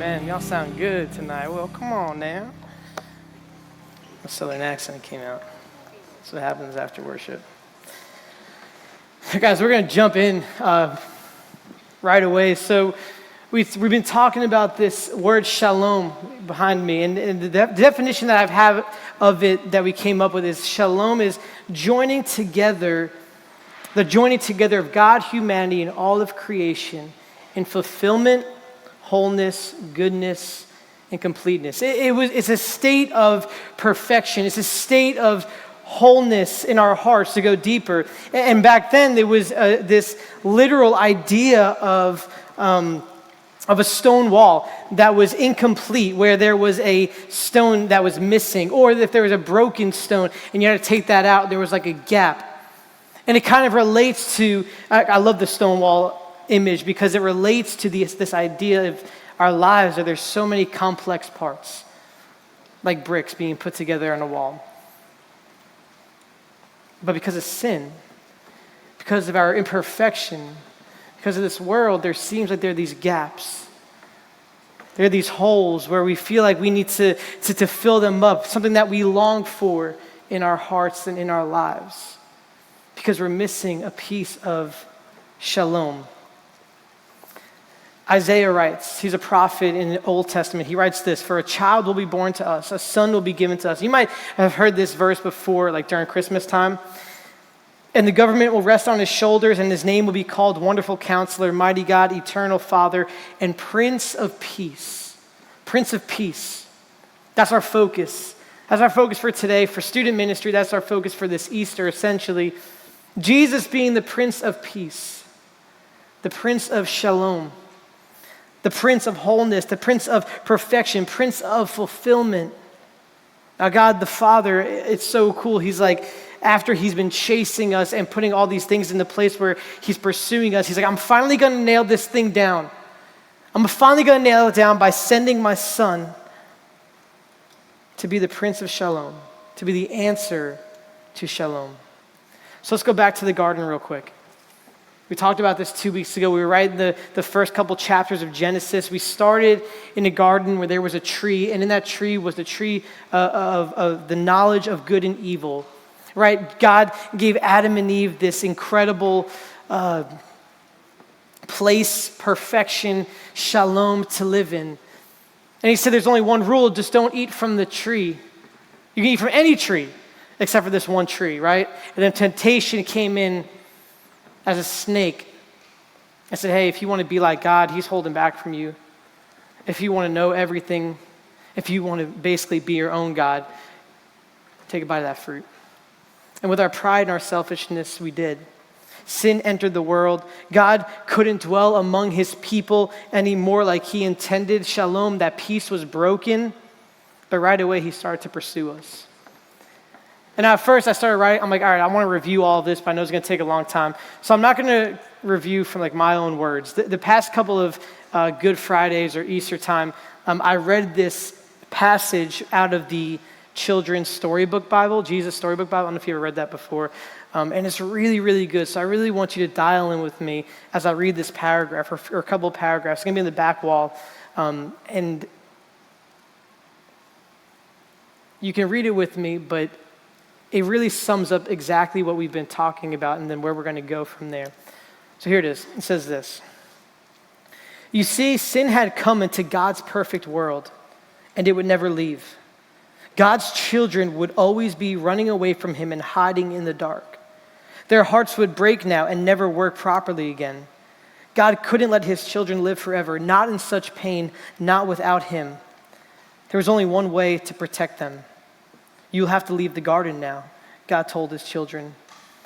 Amen. Y'all sound good tonight. Well, come on now. A southern accent came out. That's what happens after worship. Guys, we're going to jump in right away. So we've been talking about this word shalom behind me. And the definition that I have of it that we came up with is shalom is joining together, the joining together of God, humanity, and all of creation in fulfillment, wholeness, goodness, and completeness. It's a state of perfection. It's a state of wholeness in our hearts to go deeper. And back then, there was this literal idea of a stone wall that was incomplete, where there was a stone that was missing, or if there was a broken stone and you had to take that out, there was like a gap. And it kind of relates to, I love the stone wall image because it relates to this idea of our lives where there's so many complex parts, like bricks being put together on a wall. But because of sin, because of our imperfection, because of this world, there seems like there are these gaps. There are these holes where we feel like we need to fill them up, something that we long for in our hearts and in our lives, because we're missing a piece of shalom. Isaiah writes, he's a prophet in the Old Testament. He writes this, "For a child will be born to us, a son will be given to us." You might have heard this verse before, like during Christmas time. "And the government will rest on his shoulders, and his name will be called Wonderful Counselor, Mighty God, Eternal Father, and Prince of Peace." Prince of Peace. That's our focus. That's our focus for today. For student ministry, that's our focus for this Easter, essentially. Jesus being the Prince of Peace, the Prince of Shalom, the Prince of Wholeness, the Prince of Perfection, Prince of Fulfillment. Now, God the Father, it's so cool. He's like, after he's been chasing us and putting all these things in the place where he's pursuing us, he's like, I'm finally going to nail this thing down. I'm finally going to nail it down by sending my son to be the Prince of Shalom, to be the answer to Shalom. So let's go back to the garden real quick. We talked about this 2 weeks ago. We were right in the first couple chapters of Genesis. We started in a garden where there was a tree, and in that tree was the tree of the knowledge of good and evil. Right? God gave Adam and Eve this incredible place, perfection, shalom to live in. And he said there's only one rule, just don't eat from the tree. You can eat from any tree except for this one tree, right? And then temptation came in as a snake. I said, hey, if you want to be like God, he's holding back from you. If you want to know everything, if you want to basically be your own God, take a bite of that fruit. And with our pride and our selfishness, we did. Sin entered the world. God couldn't dwell among his people anymore like he intended. Shalom, that peace was broken. But right away, he started to pursue us. And at first, I started writing. I'm like, all right, I want to review all of this, but I know it's going to take a long time. So I'm not going to review from like my own words. The past couple of Good Fridays or Easter time, I read this passage out of the children's storybook Bible, Jesus storybook Bible. I don't know if you ever read that before. And it's really, really good. So I really want you to dial in with me as I read this paragraph or a couple of paragraphs. It's going to be in the back wall. And you can read it with me, but it really sums up exactly what we've been talking about and then where we're going to go from there. So here it is. It says this. You see, sin had come into God's perfect world, and it would never leave. God's children would always be running away from him and hiding in the dark. Their hearts would break now and never work properly again. God couldn't let his children live forever, not in such pain, not without him. There was only one way to protect them. You'll have to leave the garden now, God told his children,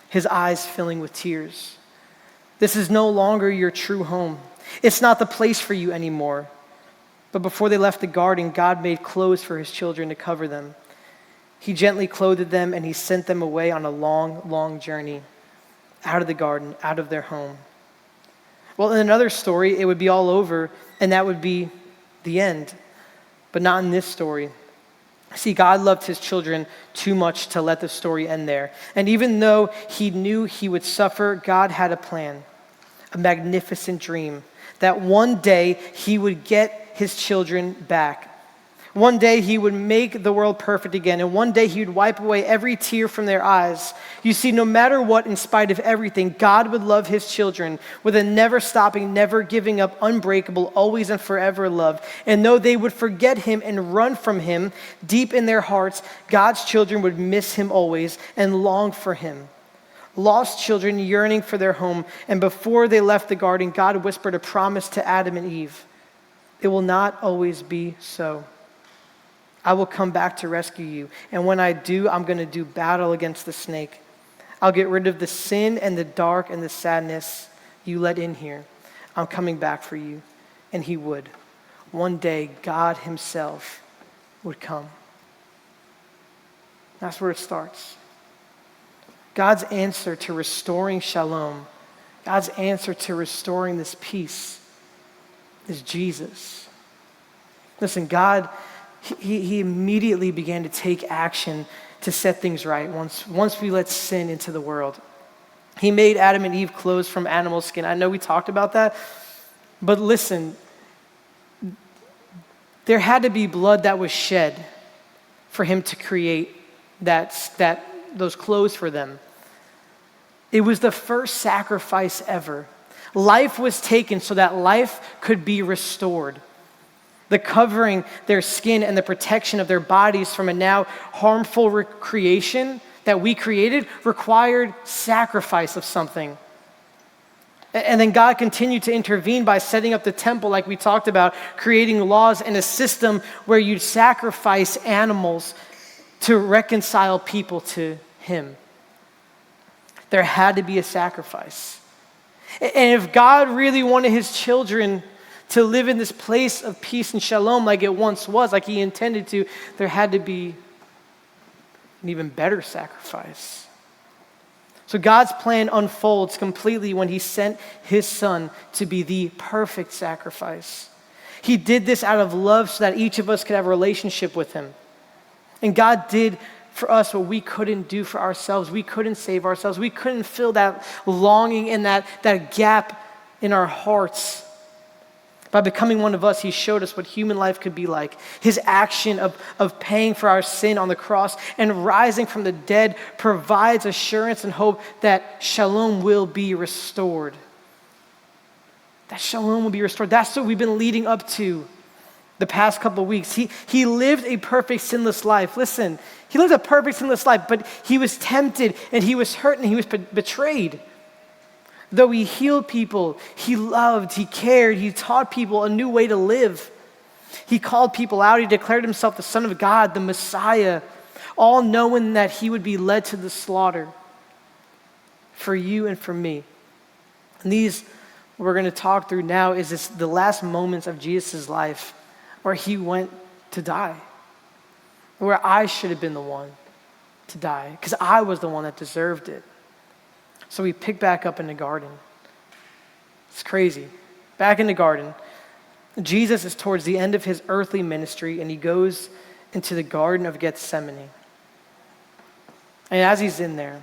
his eyes filling with tears. This is no longer your true home. It's not the place for you anymore. But before they left the garden, God made clothes for his children to cover them. He gently clothed them and he sent them away on a long, long journey out of the garden, out of their home. Well, in another story, it would be all over and that would be the end. But not in this story. See, God loved his children too much to let the story end there. And even though he knew he would suffer, God had a plan, a magnificent dream, that one day he would get his children back. One day he would make the world perfect again, and one day he would wipe away every tear from their eyes. You see, no matter what, in spite of everything, God would love his children with a never-stopping, never giving up, unbreakable, always and forever love. And though they would forget him and run from him, deep in their hearts, God's children would miss him always and long for him. Lost children yearning for their home, and before they left the garden, God whispered a promise to Adam and Eve. It will not always be so. I will come back to rescue you. And when I do, I'm going to do battle against the snake. I'll get rid of the sin and the dark and the sadness you let in here. I'm coming back for you. And he would. One day, God himself would come. That's where it starts. God's answer to restoring shalom, God's answer to restoring this peace is Jesus. Listen, God, He immediately began to take action to set things right once we let sin into the world. He made Adam and Eve clothes from animal skin. I know we talked about that, but listen, there had to be blood that was shed for him to create those clothes for them. It was the first sacrifice ever. Life was taken so that life could be restored. The covering their skin and the protection of their bodies from a now harmful creation that we created required sacrifice of something. And then God continued to intervene by setting up the temple like we talked about, creating laws and a system where you'd sacrifice animals to reconcile people to him. There had to be a sacrifice. And if God really wanted his children to live in this place of peace and shalom like it once was, like he intended to, there had to be an even better sacrifice. So God's plan unfolds completely when he sent his son to be the perfect sacrifice. He did this out of love so that each of us could have a relationship with him. And God did for us what we couldn't do for ourselves. We couldn't save ourselves. We couldn't fill that longing and that gap in our hearts. By becoming one of us, he showed us what human life could be like. His action of paying for our sin on the cross and rising from the dead provides assurance and hope that shalom will be restored. That shalom will be restored. That's what we've been leading up to the past couple of weeks. He lived a perfect, sinless life. Listen, he lived a perfect, sinless life, but he was tempted and he was hurt and he was betrayed. Though he healed people, he loved, he cared, he taught people a new way to live. He called people out, he declared himself the Son of God, the Messiah, all knowing that he would be led to the slaughter for you and for me. And these we're going to talk through now is the last moments of Jesus' life where he went to die, where I should have been the one to die because I was the one that deserved it. So we pick back up in the garden. It's crazy. Back in the garden, Jesus is towards the end of his earthly ministry and he goes into the Garden of Gethsemane. And as he's in there,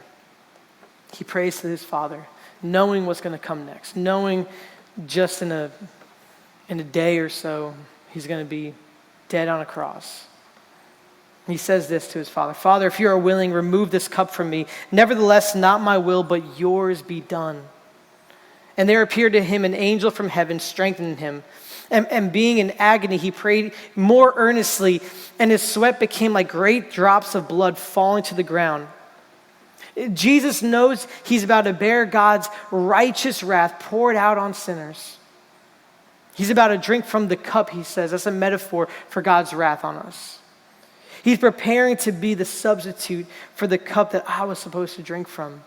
he prays to his Father, knowing what's going to come next, knowing just in a day or so, he's going to be dead on a cross. He says this to his Father, Father, if you are willing, remove this cup from me. Nevertheless, not my will, but yours be done. And there appeared to him an angel from heaven, strengthening him. And being in agony, he prayed more earnestly, and his sweat became like great drops of blood falling to the ground. Jesus knows he's about to bear God's righteous wrath poured out on sinners. He's about to drink from the cup, he says. That's a metaphor for God's wrath on us. He's preparing to be the substitute for the cup that I was supposed to drink from.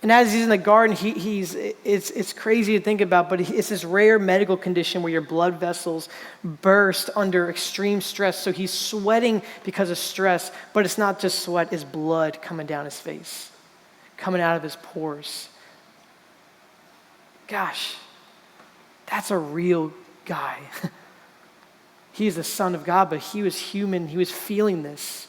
And as he's in the garden, it's crazy to think about, but it's this rare medical condition where your blood vessels burst under extreme stress. So he's sweating because of stress, but it's not just sweat, it's blood coming down his face, coming out of his pores. Gosh, that's a real guy. He's the Son of God, but he was human. He was feeling this.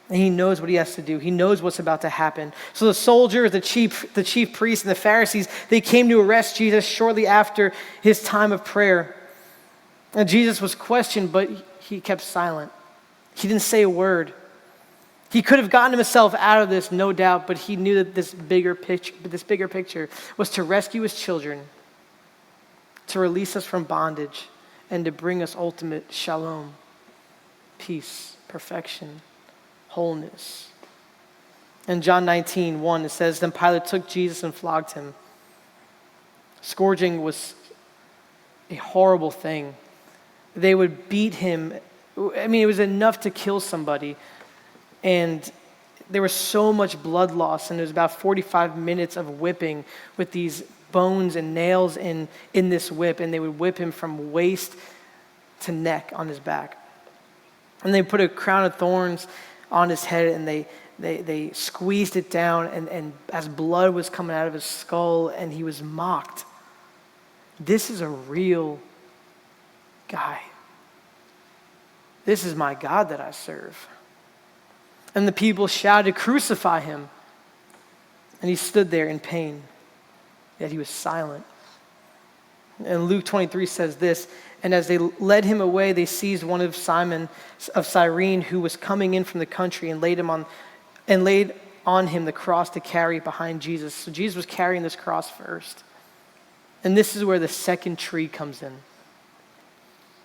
And he knows what he has to do. He knows what's about to happen. So the soldiers, the chief priests, and the Pharisees, they came to arrest Jesus shortly after his time of prayer. And Jesus was questioned, but he kept silent. He didn't say a word. He could have gotten himself out of this, no doubt, but he knew that this bigger picture was to rescue his children, to release us from bondage, and to bring us ultimate shalom, peace, perfection, wholeness. In John 19:1, it says, "Then Pilate took Jesus and flogged him." Scourging was a horrible thing. They would beat him. I mean, it was enough to kill somebody. And there was so much blood loss, and it was about 45 minutes of whipping with these bones and nails in this whip, and they would whip him from waist to neck on his back. And they put a crown of thorns on his head, and they squeezed it down, and as blood was coming out of his skull, and he was mocked. This is a real guy. This is my God that I serve. And the people shouted, "Crucify him." And he stood there in pain, yet he was silent. And Luke 23 says this, "And as they led him away, they seized one of Simon of Cyrene who was coming in from the country and laid on him the cross to carry behind Jesus." So Jesus was carrying this cross first. And this is where the second tree comes in.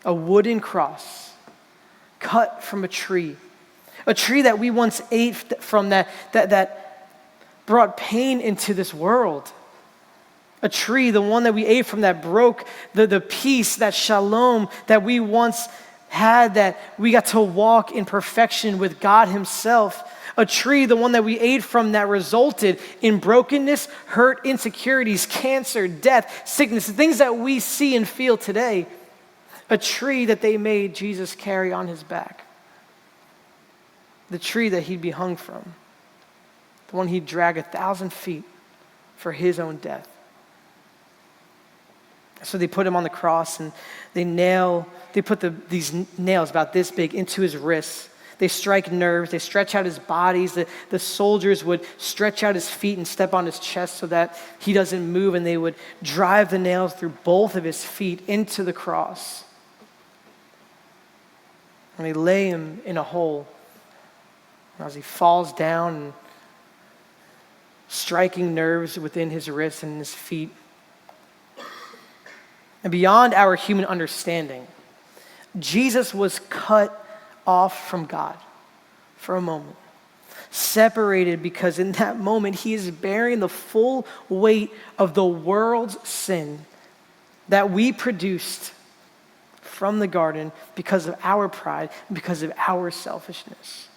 A wooden cross cut from a tree that we once ate from, that brought pain into this world. A tree, the one that we ate from, that broke the peace, that shalom that we once had, that we got to walk in perfection with God himself. A tree, the one that we ate from, that resulted in brokenness, hurt, insecurities, cancer, death, sickness, the things that we see and feel today. A tree that they made Jesus carry on his back. The tree that he'd be hung from. The one he'd drag 1,000 feet for his own death. So they put him on the cross, and they put these nails about this big into his wrists. They strike nerves, they stretch out his bodies. The soldiers would stretch out his feet and step on his chest so that he doesn't move, and they would drive the nails through both of his feet into the cross. And they lay him in a hole. As he falls down, and striking nerves within his wrists and his feet. And beyond our human understanding, Jesus was cut off from God for a moment. Separated because in that moment he is bearing the full weight of the world's sin that we produced from the garden because of our pride, because of our selfishness.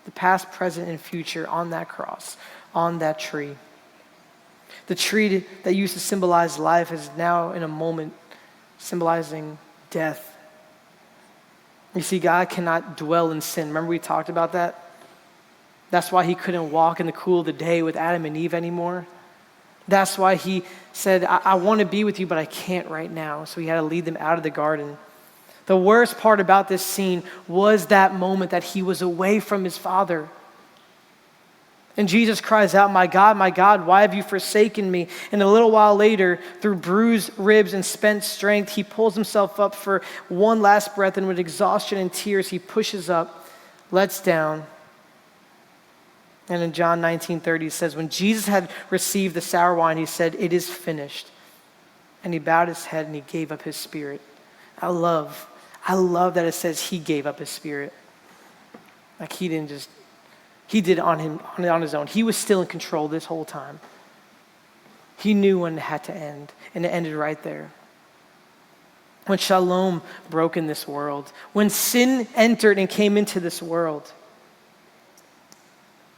The past, present, and future on that cross, on that tree. The tree that used to symbolize life is now in a moment symbolizing death. You see, God cannot dwell in sin. Remember we talked about that? That's why he couldn't walk in the cool of the day with Adam and Eve anymore. That's why he said, I want to be with you, but I can't right now. So he had to lead them out of the garden. The worst part about this scene was that moment that he was away from his Father. And Jesus cries out, my God, why have you forsaken me?" And a little while later, through bruised ribs and spent strength, he pulls himself up for one last breath, and with exhaustion and tears, he pushes up, lets down. And in John 19:30, it says, when Jesus had received the sour wine, he said, "It is finished." And he bowed his head and he gave up his spirit. I love that it says he gave up his spirit. Like he did it on his own. He was still in control this whole time. He knew when it had to end, and it ended right there. When shalom broke in this world, when sin entered and came into this world,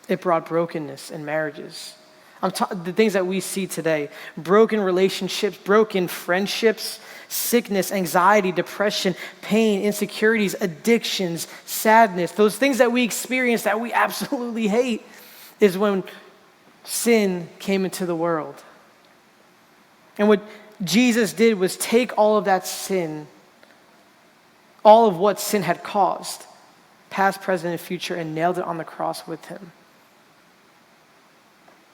it brought brokenness in marriages. The things that we see today, broken relationships, broken friendships, sickness, anxiety, depression, pain, insecurities, addictions, sadness, those things that we experience that we absolutely hate is when sin came into the world. And what Jesus did was take all of that sin, all of what sin had caused, past, present, and future, and nailed it on the cross with him.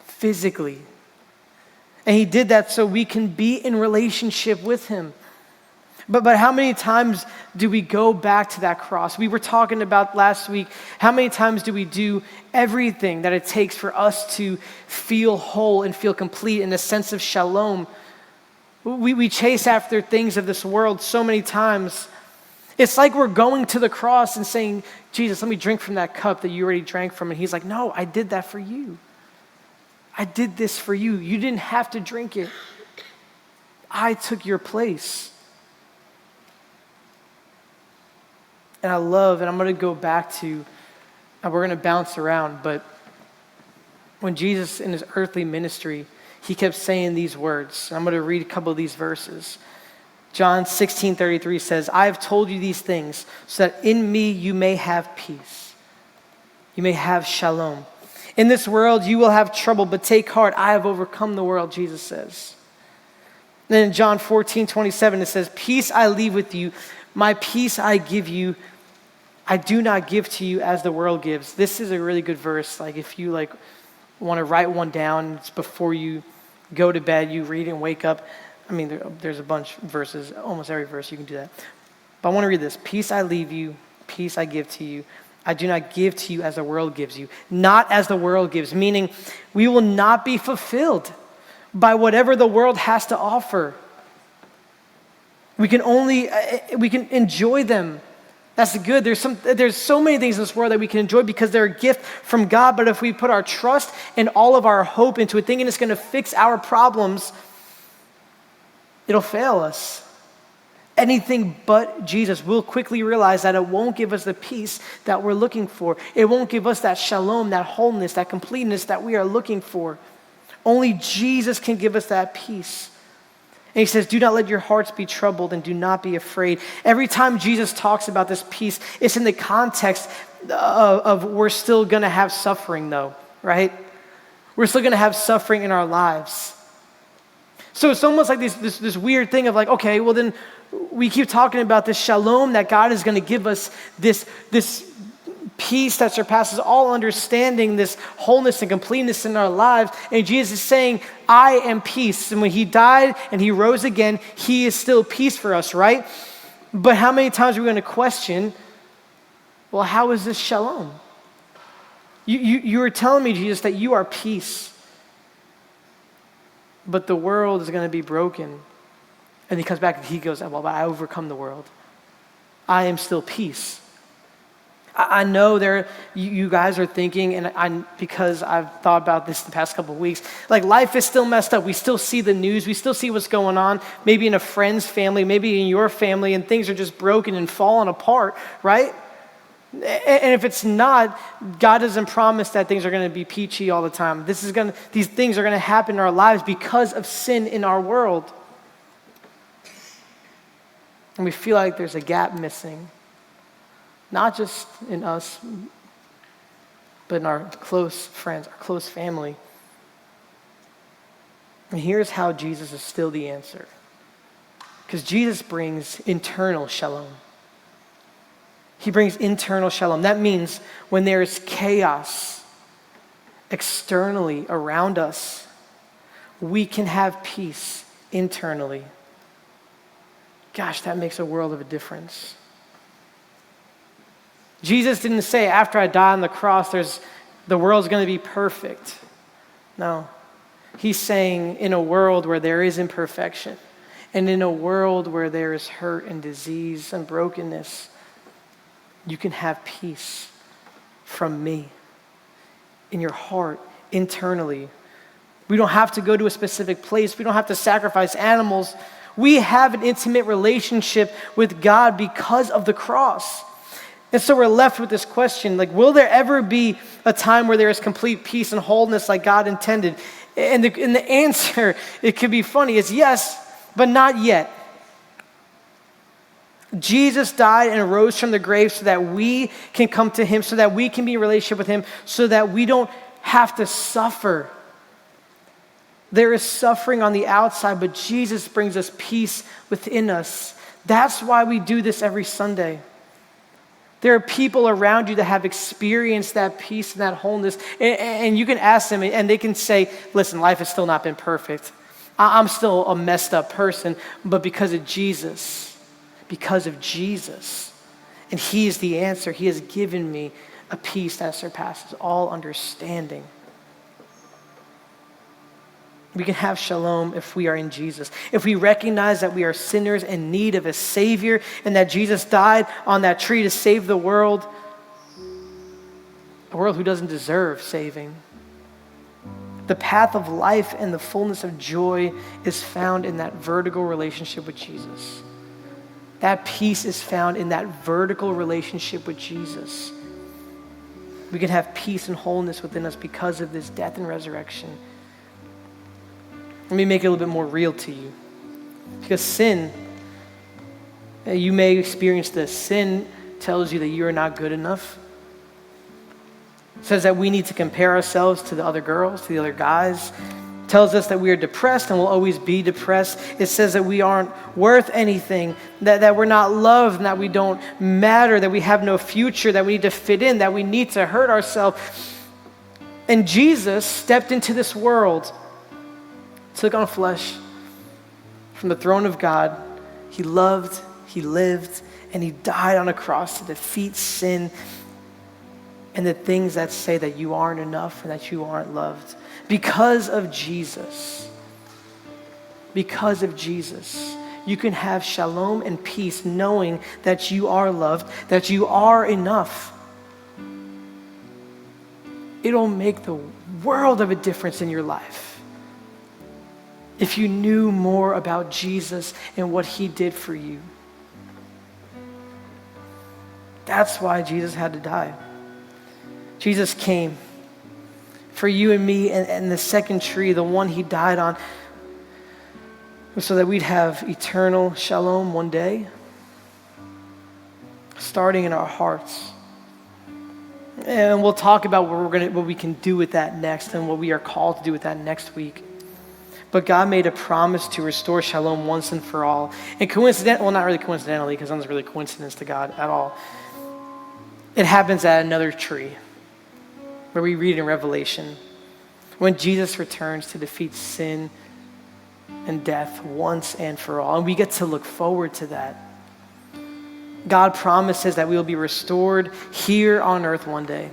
Physically. And he did that so we can be in relationship with him. But how many times do we go back to that cross? We were talking about last week, how many times do we do everything that it takes for us to feel whole and feel complete in a sense of shalom? We chase after things of this world so many times. It's like we're going to the cross and saying, Jesus, let me drink from that cup that you already drank from. And he's like, no, I did that for you. I did this for you. You didn't have to drink it. I took your place. And I love, and I'm going to go back to, and we're going to bounce around, but when Jesus in his earthly ministry, he kept saying these words. I'm going to read a couple of these verses. John 16:33 says, I have told you these things so that in me you may have peace. You may have shalom. In this world you will have trouble, but take heart, I have overcome the world, Jesus says. Then in John 14:27 it says, peace I leave with you, my peace I give you, I do not give to you as the world gives. This is a really good verse. Like if you want to write one down, it's before you go to bed, you read and wake up. I mean, there's a bunch of verses, almost every verse you can do that. But I want to read this. Peace I leave you, peace I give to you. I do not give to you as the world gives you, not as the world gives, meaning we will not be fulfilled by whatever the world has to offer. We can enjoy them. That's good. There's so many things in this world that we can enjoy because they're a gift from God, but if we put our trust and all of our hope into it, thinking it's going to fix our problems, it'll fail us. Anything but Jesus, we'll quickly realize that it won't give us the peace that we're looking for. It won't give us that shalom, that wholeness, that completeness that we are looking for. Only Jesus can give us that peace. And he says, do not let your hearts be troubled and do not be afraid. Every time Jesus talks about this peace, it's in the context of we're still going to have suffering though, right? We're still going to have suffering in our lives. So it's almost like this weird thing of like, okay, well then we keep talking about this shalom that God is going to give us, this peace that surpasses all understanding, this wholeness and completeness in our lives. And Jesus is saying, I am peace. And when he died and he rose again, he is still peace for us, right? But how many times are we going to question, well, how is this shalom? You were telling me, Jesus, that you are peace. But the world is going to be broken. And he comes back and he goes, well, I overcome the world. I am still peace. I know you guys are thinking, and because I've thought about this the past couple of weeks, like life is still messed up. We still see the news. We still see what's going on, maybe in a friend's family, maybe in your family, and things are just broken and falling apart, right? And if it's not, God doesn't promise that things are going to be peachy all the time. These things are going to happen in our lives because of sin in our world. And we feel like there's a gap missing. Not just in us, but in our close friends, our close family. And here's how Jesus is still the answer. Because Jesus brings internal shalom. He brings internal shalom. That means when there is chaos externally around us, we can have peace internally. Gosh, that makes a world of a difference. Jesus didn't say, after I die on the cross, the world's going to be perfect. No. He's saying, in a world where there is imperfection, and in a world where there is hurt and disease and brokenness, you can have peace from me in your heart, internally. We don't have to go to a specific place. We don't have to sacrifice animals. We have an intimate relationship with God because of the cross. And so we're left with this question, like, will there ever be a time where there is complete peace and wholeness like God intended? And the answer, it could be funny, is yes, but not yet. Jesus died and rose from the grave so that we can come to him, so that we can be in relationship with him, so that we don't have to suffer. There is suffering on the outside, but Jesus brings us peace within us. That's why we do this every Sunday. There are people around you that have experienced that peace and that wholeness. And you can ask them and they can say, listen, life has still not been perfect. I'm still a messed up person, but because of Jesus, and he is the answer, he has given me a peace that surpasses all understanding. We can have shalom if we are in Jesus. If we recognize that we are sinners in need of a Savior and that Jesus died on that tree to save the world, a world who doesn't deserve saving. The path of life and the fullness of joy is found in that vertical relationship with Jesus. That peace is found in that vertical relationship with Jesus. We can have peace and wholeness within us because of this death and resurrection. Let me make it a little bit more real to you. Because sin, you may experience this. Sin tells you that you are not good enough. It says that we need to compare ourselves to the other girls, to the other guys. It tells us that we are depressed and will always be depressed. It says that we aren't worth anything, that we're not loved, and that we don't matter, that we have no future, that we need to fit in, that we need to hurt ourselves. And Jesus stepped into this world, took on flesh from the throne of God. He loved, he lived, and he died on a cross to defeat sin and the things that say that you aren't enough and that you aren't loved. Because of Jesus, you can have shalom and peace knowing that you are loved, that you are enough. It'll make the world of a difference in your life if you knew more about Jesus and what he did for you. That's why Jesus had to die. Jesus came for you and me, and the second tree, the one he died on, so that we'd have eternal shalom one day, starting in our hearts. And we'll talk about what we can do with that next and what we are called to do with that next week. But God made a promise to restore shalom once and for all. And not really coincidentally, because nothing's really coincidence to God at all. It happens at another tree, where we read in Revelation, when Jesus returns to defeat sin and death once and for all. And we get to look forward to that. God promises that we will be restored here on earth one day.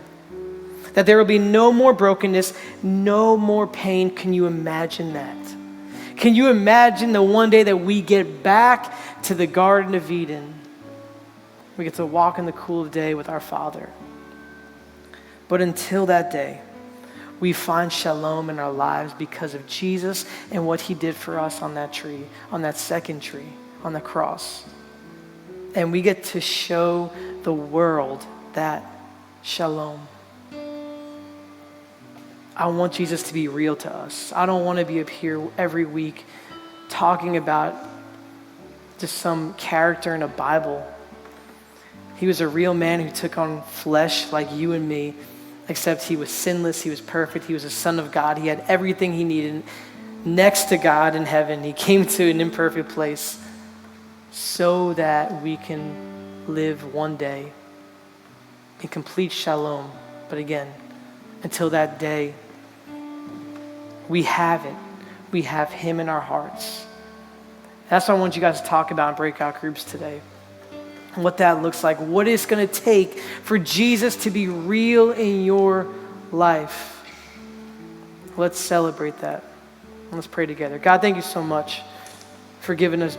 That there will be no more brokenness, no more pain. Can you imagine that? Can you imagine the one day that we get back to the Garden of Eden? We get to walk in the cool of day with our Father. But until that day, we find shalom in our lives because of Jesus and what he did for us on that tree, on that second tree, on the cross. And we get to show the world that shalom. I want Jesus to be real to us. I don't want to be up here every week talking about just some character in a Bible. He was a real man who took on flesh like you and me, except he was sinless, he was perfect, he was a son of God. He had everything he needed next to God in heaven. He came to an imperfect place so that we can live one day in complete shalom. But again, until that day, we have it. We have him in our hearts. That's what I want you guys to talk about in breakout groups today. What that looks like, what it's going to take for Jesus to be real in your life. Let's celebrate that. Let's pray together. God, thank you so much for giving us